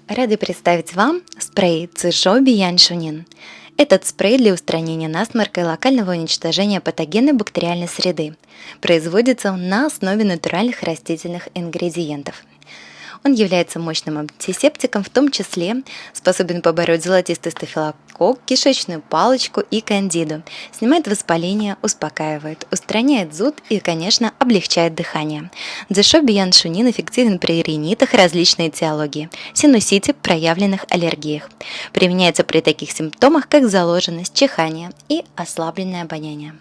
Рады представить вам спрей Цзишоу Биян Шунин. Этот спрей для устранения насморка и локального уничтожения патогенной бактериальной среды. Производится он на основе натуральных растительных ингредиентов. Он является мощным антисептиком, в том числе способен побороть золотистый стафилококк, кишечную палочку и кандиду, снимает воспаление, успокаивает, устраняет зуд и, конечно, облегчает дыхание. Цзишоу Биян Шунин эффективен при ринитах и различной этиологии, синусите, проявленных аллергиях. Применяется при таких симптомах, как заложенность, чихание и ослабленное обоняние.